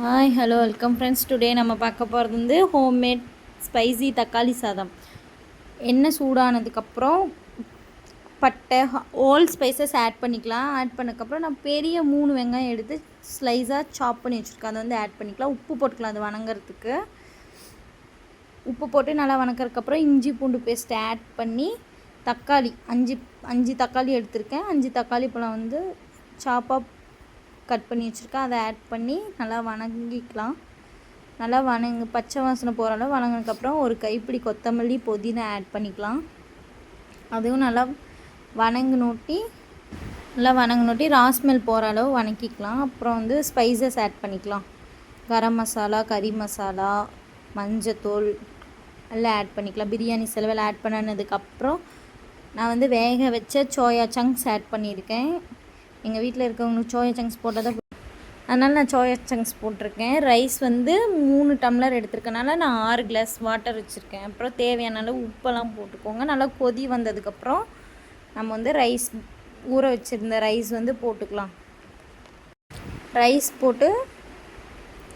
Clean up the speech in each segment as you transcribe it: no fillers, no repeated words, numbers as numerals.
Hi hello welcome friends. Today நம்ம பார்க்க போகிறது வந்து ஹோம்மேட் ஸ்பைசி தக்காளி சாதம். எண்ணெய் சூடானதுக்கப்புறம் பட்டை ஆல் ஸ்பைசஸ் ஆட் பண்ணிக்கலாம். ஆட் பண்ணக்கப்புறம் நான் பெரிய 3 வெங்காயம் எடுத்து ஸ்லைஸாக சாப் பண்ணி வச்சுருக்கேன். அதை வந்து ஆட் பண்ணிக்கலாம். உப்பு போட்டுக்கலாம் அது வணங்குறதுக்கு. உப்பு போட்டு நல்லா வணக்கிறதுக்கப்புறம் இஞ்சி பூண்டு பேஸ்ட் ஆட் பண்ணி தக்காளி அஞ்சு தக்காளி எடுத்திருக்கேன். 5 தக்காளி பழம் வந்து சாப்பாக கட் பண்ணி வச்சுருக்கேன். அதை ஆட் பண்ணி நல்லா வணங்கிக்கலாம். நல்லா பச்சை வாசனை போகிற அளவு வணங்கினதுக்கப்புறம் ஒரு கைப்பிடி கொத்தமல்லி புதினா ஆட் பண்ணிக்கலாம். அதுவும் நல்லா வணங்கினோட்டி ராஸ்மெல் போகிற அளவு வணக்கிக்கலாம். அப்புறம் வந்து ஸ்பைசஸ் ஆட் பண்ணிக்கலாம். கரம் மசாலா, கறி மசாலா, மஞ்சத்தூள் எல்லாம் ஆட் பண்ணிக்கலாம். பிரியாணி செலவில் ஆட் பண்ணினதுக்கப்புறம் நான் வந்து வேக வச்ச சோயா சங்க்ஸ் ஆட் பண்ணியிருக்கேன். எங்கள் வீட்டில் இருக்கவங்களுக்கு சோயா சங்க்ஸ் போட்டால் தான், அதனால் நான் சோயா சங்க்ஸ் போட்டிருக்கேன். ரைஸ் வந்து 3 டம்ளர் எடுத்துருக்கனால நான் 6 கிளாஸ் வாட்டர் வச்சுருக்கேன். அப்புறம் தேவையான அளவு உப்பெல்லாம் போட்டுக்கோங்க. நல்லா கொதி வந்ததுக்கப்புறம் நம்ம வந்து ஊற வச்சுருந்த ரைஸ் வந்து போட்டுக்கலாம். ரைஸ் போட்டு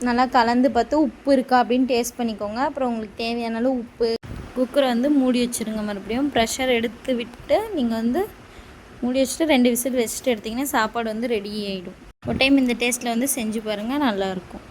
நல்லா கலந்து பார்த்து உப்பு இருக்கா அப்படின்னு டேஸ்ட் பண்ணிக்கோங்க. அப்புறம் உங்களுக்கு தேவையான அளவு உப்பு. குக்கரை வந்து மூடி வச்சுருங்க. மறுபடியும் ப்ரெஷர் எடுத்து விட்டு நீங்கள் வந்து மூடி வச்சுட்டு 2 விசில் வச்சுட்டு எடுத்திங்கன்னா சாப்பாடு வந்து ரெடி ஆகிடும். ஒரு டைம் இந்த டேஸ்ட்டில் வந்து செஞ்சு பாருங்கள், நல்லாயிருக்கும்.